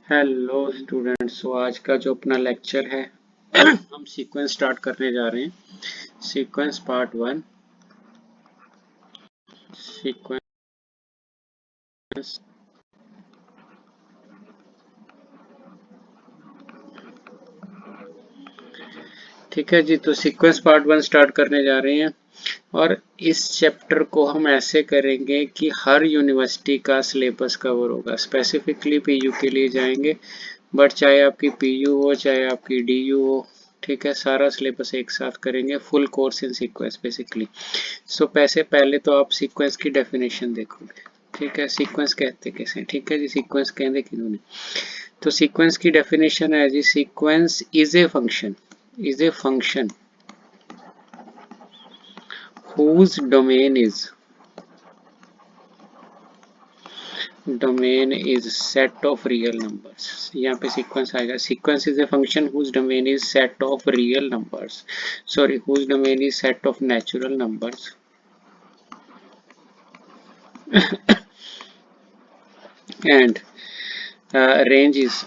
Hello students, तो आज का जो अपना लेक्चर है हम सीक्वेंस स्टार्ट करने जा रहे हैं। Sequence part 1। सीक्वेंस। ठीक है जी, तो सीक्वेंस पार्ट 1 स्टार्ट करने जा रहे हैं। और इस चैप्टर को हम ऐसे करेंगे कि हर यूनिवर्सिटी का सिलेबस कवर होगा। स्पेसिफिकली पीयू के लिए जाएंगे, बट चाहे आपकी पीयू हो चाहे आपकी डीयू हो, ठीक है, सारा सिलेबस एक साथ करेंगे। Full course in sequence basically. So पहले तो आप सीक्वेंस की डेफिनेशन देखोगे। ठीक है, सीक्वेंस कहते कैसे हैं? ठीक है जी, सीक्वेंस कहते किन्हों ने? तो सीक्वेंस की डेफिनेशन है जी, sequence is a function whose domain is set of real numbers। यहाँ पे सीक्वेंस आएगा। Sequence is a function whose domain is set of real numbers, sorry, whose domain is set of natural numbers and range is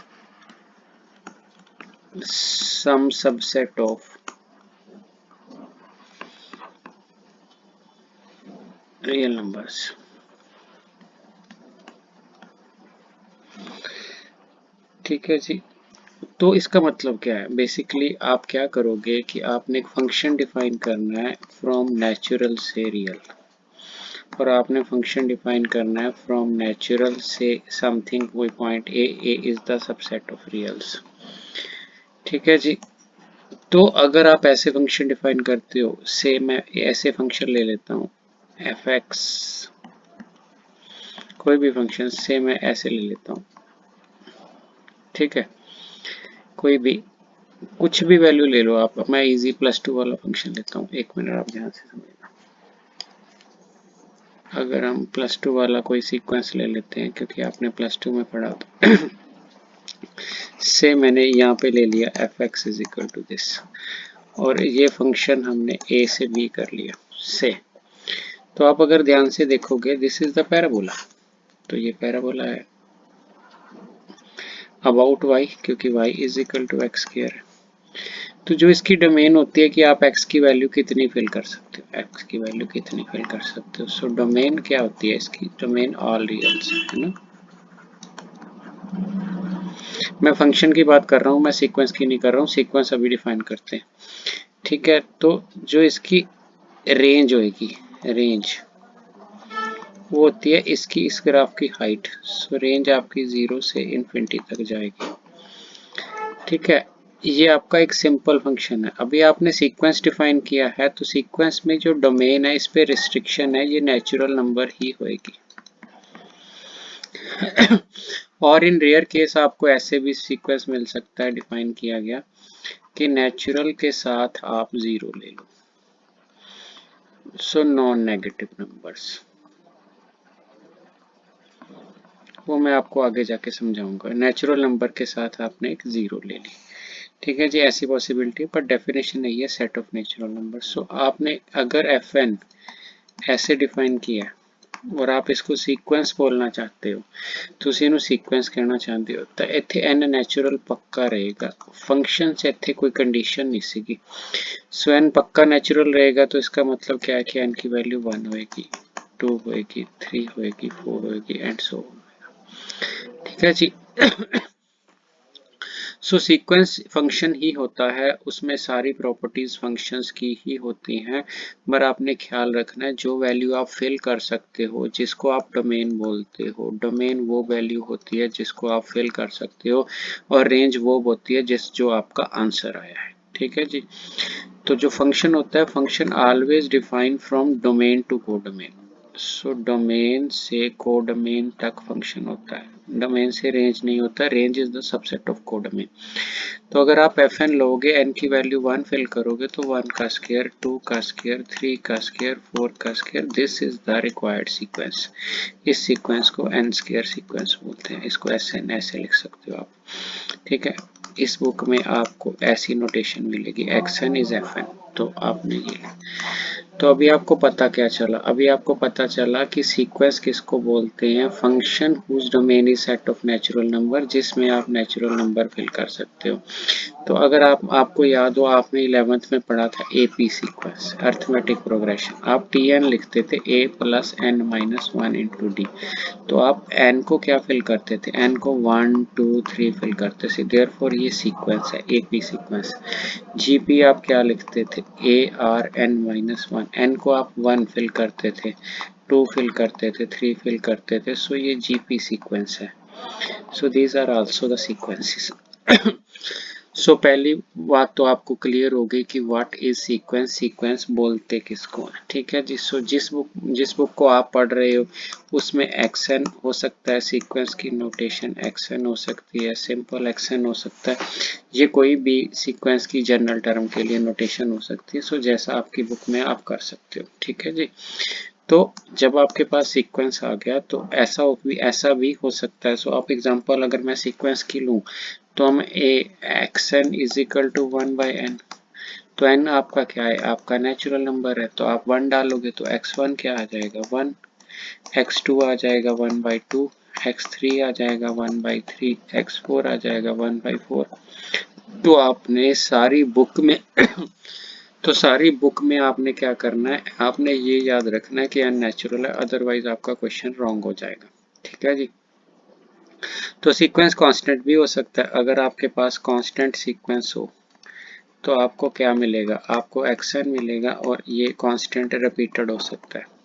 some subset of real numbers। ठीक है जी, तो इसका मतलब क्या है? बेसिकली आप क्या करोगे कि आपने एक फंक्शन डिफाइन करना है फ्रॉम नेचुरल से रियल, और आपने फंक्शन डिफाइन करना है फ्रॉम नेचुरल से समथिंग कोई point A is the subset of reals. ठीक है जी, तो अगर आप ऐसे फंक्शन डिफाइन करते हो, से मैं ऐसे फंक्शन ले लेता हूँ एफ एक्स, कोई भी फंक्शन से मैं ऐसे ले लेता हूँ। ठीक है, कोई भी कुछ भी वैल्यू ले लो आप। मैं इजी +2 वाला फंक्शन लेता हूँ। एक मिनट, आप ध्यान से समझना। अगर हम +2 वाला कोई सीक्वेंस ले लेते हैं, क्योंकि आपने +2 में पढ़ा, तो से मैंने यहाँ पे ले लिया f x is equal to this, और ये फंक्शन हमने ए से बी कर लिया से। तो आप अगर ध्यान से देखोगे, दिस इज द पैराबोला। तो ये पैराबोला है अबाउट वाई, क्योंकि y is equal to x square है। तो जो इसकी डोमेन होती है कि आप x की वैल्यू कितनी फिल कर सकते हो, x की वैल्यू कितनी फिल कर सकते हो। सो डोमेन क्या होती है इसकी? डोमेन ऑल रियल्स है ना। मैं फंक्शन की बात कर रहा हूँ, मैं सीक्वेंस की नहीं कर रहा हूँ। सीक्वेंस अभी डिफाइन करते हैं। ठीक है, तो जो इसकी रेंज होगी, रेंज वो होती है इसकी, इस ग्राफ की हाइट। सो रेंज आपकी 0 से इन्फिनिटी तक जाएगी। ठीक है, ये आपका एक सिंपल फंक्शन है। अभी आपने सीक्वेंस डिफाइन किया है, तो सीक्वेंस में जो डोमेन है, इस पे रिस्ट्रिक्शन है, ये नेचुरल नंबर ही होएगी। और इन रेयर केस आपको ऐसे भी सीक्वेंस मिल सकता है, डिफाइन किया गया कि नेचुरल के साथ आप 0 ले लो। सो नॉन नेगेटिव नंबर्स, वो मैं आपको आगे जाके समझाऊंगा। नेचुरल नंबर के साथ आपने एक 0 ले ली। ठीक है जी, ऐसी पॉसिबिलिटी, पर डेफिनेशन नहीं है सेट ऑफ नेचुरल नंबर। सो आपने अगर एफ एन ऐसे डिफाइन किया और आप इसको सीक्वेंस बोलना चाहते हो, ਤੁਸੀਂ ਇਹਨੂੰ सीक्वेंस कहना चाहते हो, तो ਇੱਥੇ n नेचुरल पक्का रहेगा। फंक्शन से ਇੱਥੇ कोई कंडीशन नहीं सीगी। सो n पक्का नेचुरल रहेगा, तो इसका मतलब क्या है कि n की वैल्यू 1 होएगी, 2 होएगी, 3 होएगी, 4 होएगी एंड सो ऑन। ठीक है जी। सो सीक्वेंस फंक्शन ही होता है, उसमें सारी प्रॉपर्टीज फंक्शंस की ही होती हैं। पर आपने ख्याल रखना है, जो वैल्यू आप फिल कर सकते हो, जिसको आप डोमेन बोलते हो, डोमेन वो वैल्यू होती है जिसको आप फिल कर सकते हो, और रेंज वो होती है जो आपका आंसर आया है। ठीक है जी, तो जो फंक्शन होता है, function always define from domain to codomain. So domain से कोडोमेन तक फंक्शन होता है, डोमेन से रेंज नहीं होता। Range is the subset of codomain. तो अगर आप एफ एन लोगे, एन की वैल्यू 1 फिल करोगे, तो 1 का स्क्वायर, 2 का स्क्वायर, 3 का स्क्वायर, 4 का square, this is the required sequence. इस सीक्वेंस को एन स्क्वायर सीक्वेंस बोलते हैं। इसको ऐसे ऐसे लिख सकते हो आप। ठीक है, इस बुक में आपको ऐसी नोटेशन मिलेगी, x N is f n. तो आपने ये तो अभी आपको पता क्या चला? अभी आपको पता चला कि सीक्वेंस किसको बोलते हैं? Function whose domain is set of natural number, जिसमें आप नेचुरल नंबर फिल कर सकते हो। तो अगर आपको याद हो, आपने 11th में पढ़ा था एपी सीक्वेंस, अर्थमेटिक प्रोग्रेशन। आप टीएन लिखते थे A plus N minus one into D. तो आप n को क्या फिल करते थे? n को 1 2 3 फिल करते थे, देयरफॉर ये सीक्वेंस है एपी सीक्वेंस। जीपी आप क्या लिखते थे? A r n minus one. N को आप 1 फिल करते थे, 2 फिल करते थे, 3 फिल करते थे, सो ये जीपी सीक्वेंस है। So these are also the sequences. सो पहली बात तो आपको क्लियर होगी कि व्हाट इज सीक्वेंस, सीक्वेंस बोलते किसको है। ठीक है जी। सो जिस बुक को आप पढ़ रहे हो उसमें एक्शन हो सकता है, सीक्वेंस की नोटेशन एक्शन हो सकती है, सिंपल एक्शन हो सकता है, ये कोई भी सीक्वेंस की जनरल टर्म के लिए नोटेशन हो सकती है। सो जैसा आपकी बुक में आप कर सकते हो। ठीक है जी। तो जब आपके पास सीक्वेंस आ गया तो ऐसा भी हो सकता है। सो आप एग्जांपल अगर मैं सीक्वेंस की लूं तो हम A X N is equal to 1/n। तो n आपका क्या है? आपका नेचुरल नंबर है, तो आप 1 डालोगे तो x1 क्या आ जाएगा? 1, x2 आ जाएगा 1/2, x3 आ जाएगा 1/3, x4 आ जाएगा 1/4। तो आपने सारी बुक में तो सारी बुक में आपने क्या करना है? आपने ये याद रखना है कि अननेचुरल है, अदरवाइज आपका क्वेश्चन रॉन्ग हो जाएगा। ठीक है जी। तो सीक्वेंस कांस्टेंट भी हो सकता है। अगर आपके पास कांस्टेंट सीक्वेंस हो तो आपको क्या मिलेगा? आपको एक्शन मिलेगा और ये कांस्टेंट रिपीटेड हो सकता है।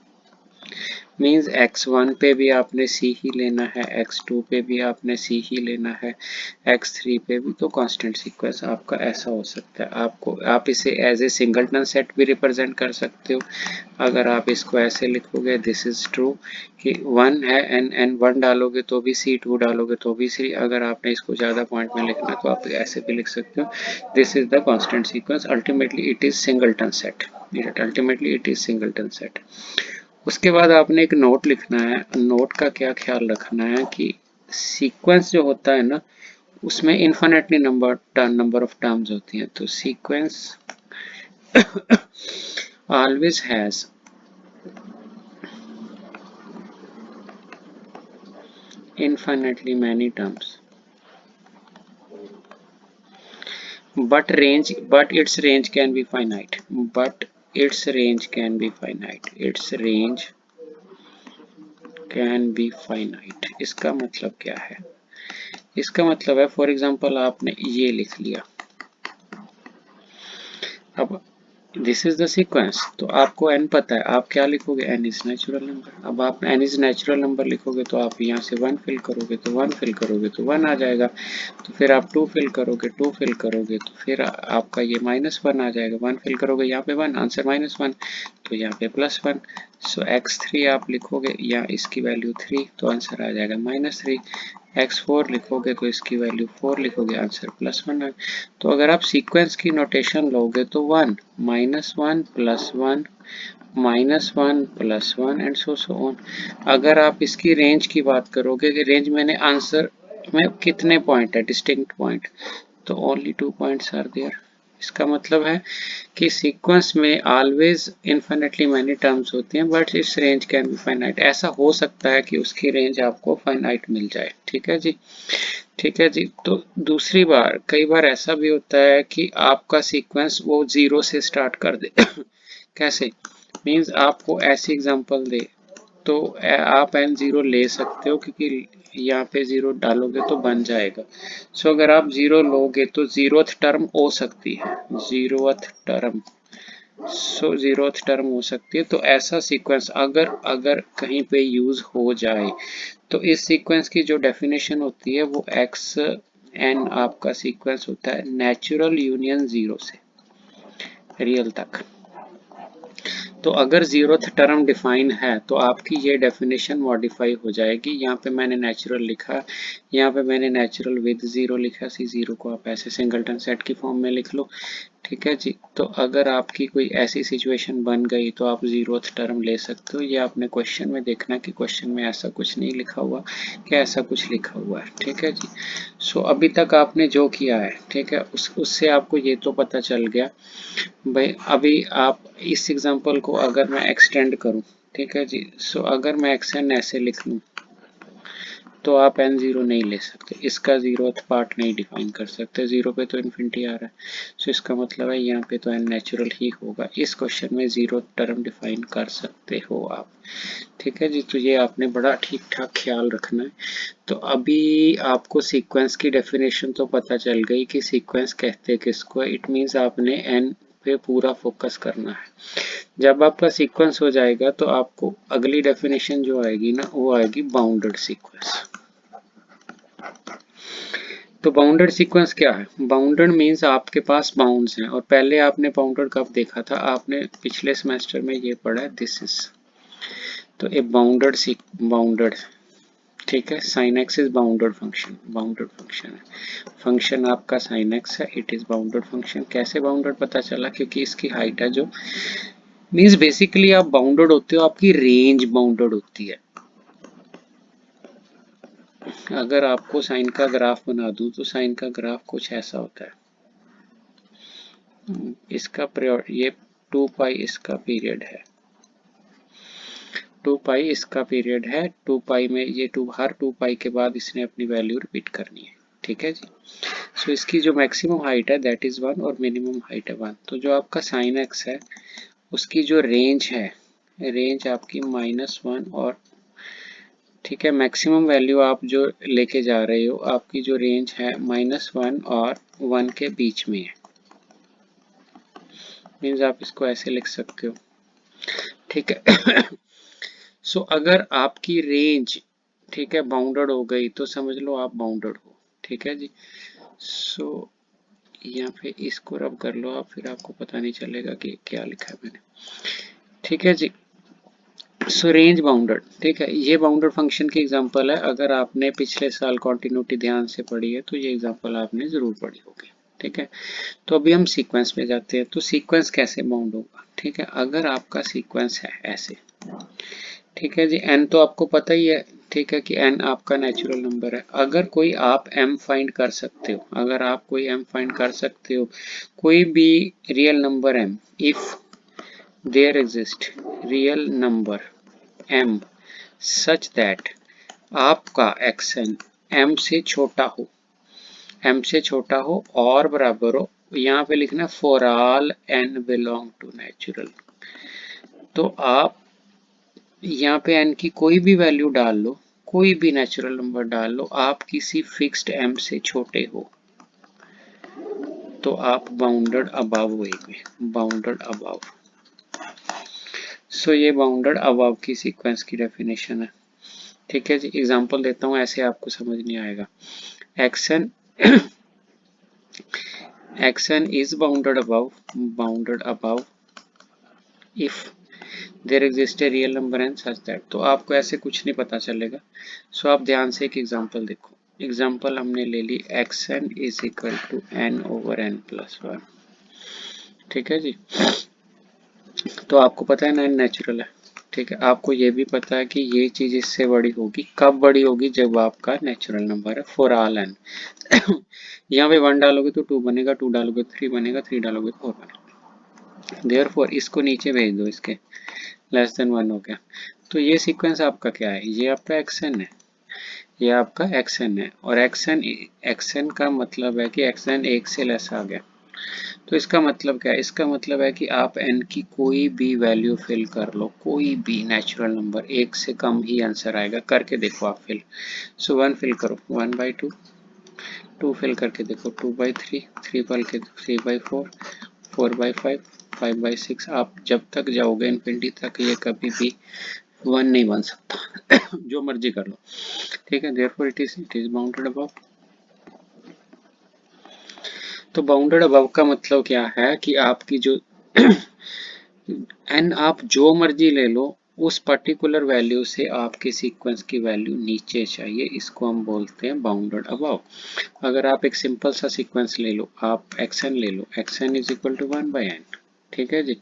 मीन्स x1 पे भी आपने c ही लेना है, x2 पे भी आपने c ही लेना है, x3 पे भी। तो कांस्टेंट सीक्वेंस आपका ऐसा हो सकता है। आप इसे एज ए सिंगलटन सेट भी रिप्रेजेंट कर सकते हो। अगर आप इसको ऐसे लिखोगे, दिस इज ट्रू कि 1 है एन 1 डालोगे तो भी c, 2 डालोगे तो भी c। अगर आपने इसको ज़्यादा पॉइंट में लिखना है तो आप ऐसे भी लिख सकते हो, this is the constant sequence, ultimately it is singleton set. Ultimately it is singleton set. उसके बाद आपने एक नोट लिखना है। नोट का क्या ख्याल रखना है कि सीक्वेंस जो होता है ना, उसमें इन्फिनिटली नंबर ऑफ टर्म्स होती हैं। तो sequence always has infinitely many terms, but its range can be finite. But its range can be finite. Its range can be finite। इसका मतलब क्या है? इसका मतलब है, फॉर एग्जांपल आपने ये लिख लिया। अब दिस इज द सीक्वेंस, तो आपको n पता है, आप क्या लिखोगे? n is natural number. अब आप n इज नेचुरल नंबर लिखोगे तो आप यहाँ से 1 फिल करोगे तो 1 फिल करोगे तो 1 आ जाएगा। तो फिर आप 2 फिल करोगे, 2 फिल करोगे तो फिर आपका ये -1 आ जाएगा। 1 फिल करोगे यहाँ पे 1, आंसर -1, तो यहाँ पे +1। सो x3 आप लिखोगे या इसकी वैल्यू 3, तो आंसर आ जाएगा -3। x4 लिखोगे तो इसकी वैल्यू 4 लिखोगे, आंसर +1 है। तो अगर आप सीक्वेंस की नोटेशन लोगे तो 1 -1 +1 -1 +1 एंड सो ऑन। अगर आप इसकी रेंज की बात करोगे कि रेंज मैंने आंसर में कितने पॉइंट है, डिस्टिंक्ट पॉइंट, तो ओनली 2 पॉइंट्स आर देयर। इसका मतलब है कि सीक्वेंस में ऑलवेज इन्फिनिटली मैनी टर्म्स होती हैं, बट इस रेंज कैन बी फाइनाइट। ऐसा हो सकता है कि उसकी रेंज आपको फाइनाइट मिल जाए। ठीक है जी। ठीक है जी। तो दूसरी बार, कई बार ऐसा भी होता है कि आपका सीक्वेंस वो 0 से स्टार्ट कर दे। कैसे? मीन्स आपको ऐसी एग्जांपल दे तो आप n0 ले सकते हो, क्योंकि यहाँ पे 0 डालोगे तो बन जाएगा। सो अगर आप 0 लोगे तो 0th टर्म हो सकती है, 0th टर्म। सो 0th टर्म हो सकती है। तो ऐसा सीक्वेंस अगर अगर कहीं पे यूज हो जाए तो इस सीक्वेंस की जो डेफिनेशन होती है वो एक्स एन आपका सीक्वेंस होता है नेचुरल यूनियन 0 से रियल तक। तो अगर 0th टर्म डिफाइन है तो आपकी ये डेफिनेशन मॉडिफाई हो जाएगी। यहाँ पे मैंने नेचुरल लिखा, यहाँ पे मैंने नेचुरल विद 0 लिखा। C0 को आप ऐसे सिंगलटन सेट की फॉर्म में लिख लो। ठीक है जी। तो अगर आपकी कोई ऐसी सिचुएशन बन गई तो आप जीरोथ टर्म ले सकते हो। ये आपने क्वेश्चन में देखना कि क्वेश्चन में ऐसा कुछ नहीं लिखा हुआ, क्या ऐसा कुछ लिखा हुआ है। ठीक है जी। सो अभी तक आपने जो किया है, ठीक है, उससे आपको ये तो पता चल गया भाई। अभी आप इस एग्जांपल को अगर मैं एक्सटेंड करूं, ठीक है जी, सो अगर मैं एक्सएन ऐसे लिख लूं तो आप एन जीरो नहीं ले सकते, इसका जीरोथ पार्ट नहीं डिफाइन कर सकते। जीरो पे तो इन्फिनिटी आ रहा है, सो इसका मतलब है यहाँ पे तो एन नेचुरल ही होगा। इस क्वेश्चन में जीरो टर्म डिफाइन कर सकते हो आप। ठीक है जी। तो ये आपने बड़ा ठीक ठाक ख्याल रखना है। तो अभी आपको सीक्वेंस की डेफिनेशन तो पता चल गई कि सीक्वेंस कहते किसको। इट मीन्स आपने एन पे पूरा फोकस करना है। जब आपका सीक्वेंस हो जाएगा तो आपको अगली डेफिनेशन जो आएगी ना, वो आएगी बाउंडेड सीक्वेंस। तो बाउंडेड सीक्वेंस क्या है? बाउंडेड मीन्स आपके पास बाउंड्स हैं। और पहले आपने बाउंडेड कब देखा था? आपने पिछले सेमेस्टर में ये पढ़ा है, दिस इज। तो ए बाउंडेड, ठीक है, sine x is bounded function, bounded function है। फंक्शन आपका साइन एक्स है, इट इज बाउंडेड फंक्शन। कैसे बाउंडेड पता चला? क्योंकि इसकी हाइट है जो, मीन्स बेसिकली आप बाउंडेड होते हो, आपकी रेंज बाउंडेड होती है। अगर आपको साइन का ग्राफ बना दूं तो साइन का ग्राफ कुछ ऐसा होता है। इसका ये 2 पाई इसका पीरियड है, 2 पाई इसका पीरियड है। 2 पाई में ये हर 2 पाई के बाद इसने अपनी वैल्यू रिपीट करनी है। ठीक है जी। सो इसकी जो मैक्सिमम हाइट है दैट इज 1 और मिनिमम हाइट है 1। तो जो आपका साइन एक्स है उसकी जो रेंज है, रेंज आपकी -1 और, ठीक है, मैक्सिमम वैल्यू आप जो लेके जा रहे हो, आपकी जो रेंज है -1 और 1 के बीच में है। मीन्स आप इसको ऐसे लिख सकते हो। ठीक है। सो अगर आपकी रेंज, ठीक है, बाउंडेड हो गई तो समझ लो आप बाउंडेड हो। ठीक है जी। सो यहाँ पे इसको रब कर लो आप, फिर आपको पता नहीं चलेगा कि क्या लिखा है मैंने। ठीक है जी। सो रेंज बाउंडेड, ठीक है, ये बाउंडेड फंक्शन की एग्जांपल है। अगर आपने पिछले साल कॉन्टिन्यूटी ध्यान से पढ़ी है तो ये एग्जांपल आपने जरूर पढ़ी होगी। ठीक है। तो अभी हम सीक्वेंस में जाते हैं। तो सीक्वेंस कैसे बाउंड होगा? ठीक है, अगर आपका सीक्वेंस है ऐसे, ठीक है जी, n तो आपको पता ही है, ठीक है, कि n आपका नेचुरल नंबर है। अगर कोई आप m फाइंड कर सकते हो, अगर आप कोई m फाइंड कर सकते हो, कोई भी real number m, if there exist real number m such that आपका xn m से छोटा हो, m से छोटा हो और बराबर हो, यहाँ पे लिखना for all n belong to natural. तो आप यहाँ पे n की कोई भी वैल्यू डाल लो, कोई भी नेचुरल नंबर डाल लो, आप किसी फिक्स्ड m से छोटे हो तो आप बाउंडेड अबव होंगे, बाउंडेड अबव। सो ये बाउंडेड अबव की सीक्वेंस की डेफिनेशन है। ठीक है जी। एग्जांपल देता हूँ, ऐसे आपको समझ नहीं आएगा। xn xn is bounded above if there exist a real number n such that. तो आपको ऐसे कुछ नहीं पता चलेगा। सो आप ध्यान से एक एग्जांपल देखो। एग्जांपल हमने ले ली xn is equal to n over n plus 1। ठीक है जी। तो आपको पता है ना n नेचुरल है। ठीक है, आपको ये भी पता है कि ये चीज इससे बड़ी होगी। कब बड़ी होगी? जब आपका नेचुरल नंबर है फॉर ऑल n। यहाँ पे 1 डालोगे तो 2 बनेगा, 2 डालोगे तो 3 बनेगा, 3 डालोगे तो 4 बनेगा। देयरफॉर इसको नीचे भेज दो, इसके लेस देन 1 हो गया। तो ये सीक्वेंस आपका क्या है? ये आपका xn है, ये आपका xn है। और xn का मतलब है कि xn 1 से लेस आ गया। तो इसका मतलब क्या है? इसका मतलब है कि आप n की कोई भी वैल्यू फिल कर लो, कोई भी नेचुरल नंबर, 1 से कम ही आंसर आएगा। करके देखो आप फिल। सो 1 फिल करो, 1/2, 2 फिल करके देखो, 2/3, 3 फिल के 3/4, 4/5, 5/6। आप जब तक जाओगे इनफिनिटी तक ये कभी भी 1 नहीं बन सकता। जो मर्जी कर लो। ठीक है, therefore it is bounded above. तो बाउंडेड अबव का मतलब क्या है कि आपकी जो n आप जो मर्जी ले लो, उस पर्टिकुलर वैल्यू से आपके सीक्वेंस की वैल्यू नीचे चाहिए, इसको हम बोलते हैं बाउंडेड अबव। अगर आप एक सिंपल सा सीक्वेंस ले लो, आप xn ले लो, xn is equal to 1/n, ठीक है जी।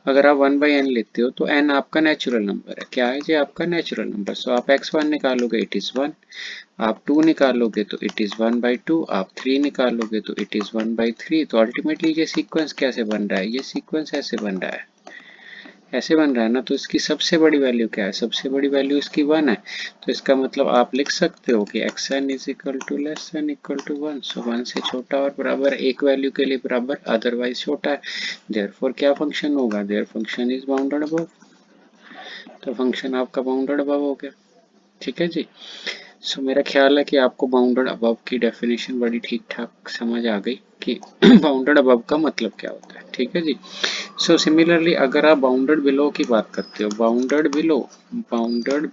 अगर आप 1/n लेते हो तो n आपका नेचुरल नंबर है। क्या है जी? आपका नेचुरल नंबर। सो आप x1 निकालोगे, इट इज 1। आप 2 निकालोगे तो इट इज 1/2। आप 3 निकालोगे तो इट इज 1/3। तो अल्टीमेटली ये सीक्वेंस कैसे बन रहा है? ये सीक्वेंस ऐसे बन रहा है, ऐसे बन रहा है ना। तो इसकी सबसे बड़ी वैल्यू क्या है? सबसे बड़ी वैल्यू इसकी 1 है। तो इसका मतलब आप लिख सकते हो कि xn is equal to less than equal to 1। So 1 से छोटा और बराबर, एक वैल्यू के लिए बराबर, अदरवाइज छोटा है। देयरफॉर क्या फंक्शन होगा? Their function is bounded above. तो फंक्शन आपका बाउंडेड अबव हो गया, ठीक है जी। सो मेरा ख्याल है कि आपको बाउंडेड अबव की डेफिनेशन बड़ी ठीक ठाक समझ आ गई कि बाउंडेड अबव का मतलब क्या होता है, ठीक है जी। सो सिमिलरली अगर आप बाउंडेड बिलो की बात करते हो, बाउंडेड बिलो, बाउंडेड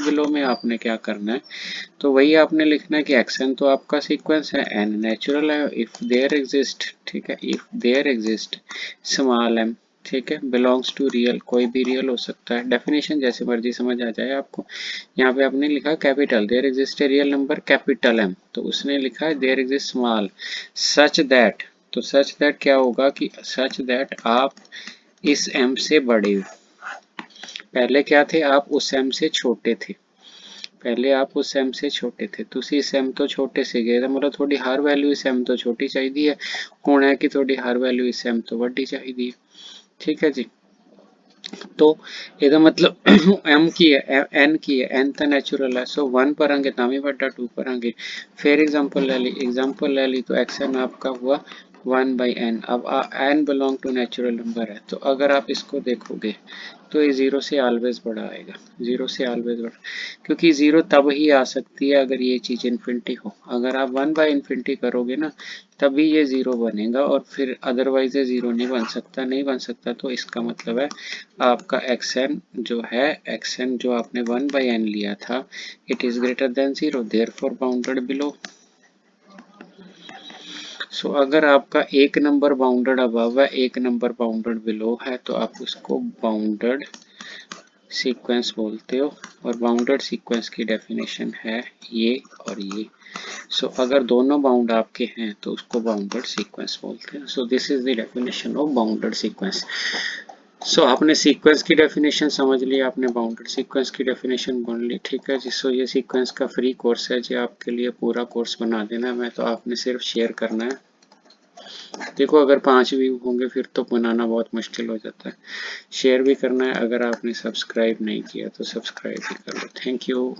बिलो में आपने क्या करना है? तो वही आपने लिखना है कि एक्शन तो आपका सीक्वेंस है, एन नेचुरल है, इफ देयर एग्जिस्ट, ठीक है, if there exist small m, ठीक है, बिलोंग्स टू रियल, कोई भी रियल हो सकता है। डेफिनेशन जैसे मर्जी समझ आ जाए आपको। यहाँ पे आपने लिखा capital, there exist a real number capital m, तो उसने लिखा है there exist small such that. तो सच दैट क्या होगा कि सच दैट आप इस एम से बड़े हो। पहले क्या थे? आप उस एम से छोटे थे। पहले आप उस एम से छोटे थे, ਤੁਸੀਂ इस एम तो छोटे से गए, मतलब थोड़ी हर वैल्यू इस एम तो छोटी चाहिए होना है कि थोड़ी हर वैल्यू इस एम तो बड़ी चाहिए, ठीक है जी। तो ਇਹਦਾ मतलब m की है, n की है, n ਤਾਂ ਨੈਚੁਰਲ ਹੈ। सो 1 ਭਰਾਂਗੇ ਤਾਂ ਵੀ ਵੱਡਾ, 2 ਭਰਾਂਗੇ। फिर एग्जांपल ले ली तो xn आपका हुआ 1/n। अब n belong to natural number है, तो अगर आप इसको देखोगे तो ये 0 से ऑलवेज बड़ा आएगा, 0 से ऑलवेज बड़ा, क्योंकि 0 तब ही आ सकती है अगर ये चीज़ इन्फिनिटी हो। अगर आप 1/infinity करोगे ना, तभी ये 0 बनेगा, और फिर अदरवाइज ये 0 नहीं बन सकता, नहीं बन सकता। तो इसका मतलब है आपका xn जो है, xn जो आपने 1/n लिया था, it is greater than 0, therefore bounded below. So अगर आपका एक नंबर बाउंडेड अबव है, एक नंबर बाउंडेड बिलो है, तो आप उसको बाउंडेड सीक्वेंस बोलते हो, और बाउंडेड सीक्वेंस की डेफिनेशन है ये और ये। सो अगर दोनों बाउंड आपके हैं तो उसको बाउंडेड सीक्वेंस बोलते हैं। So this is the definition of bounded sequence. So आपने सीक्वेंस की डेफिनेशन समझ ली, आपने बाउंडेड सीक्वेंस की डेफिनेशन बन ली, ठीक है जी। सो ये सीक्वेंस का फ्री कोर्स है जी, आपके लिए पूरा कोर्स बना देना मैं, तो आपने सिर्फ शेयर करना है। देखो अगर 5 व्यू होंगे फिर तो बनाना बहुत मुश्किल हो जाता है। शेयर भी करना है, अगर आपने सब्सक्राइब नहीं किया तो सब्सक्राइब भी कर लो। Thank you.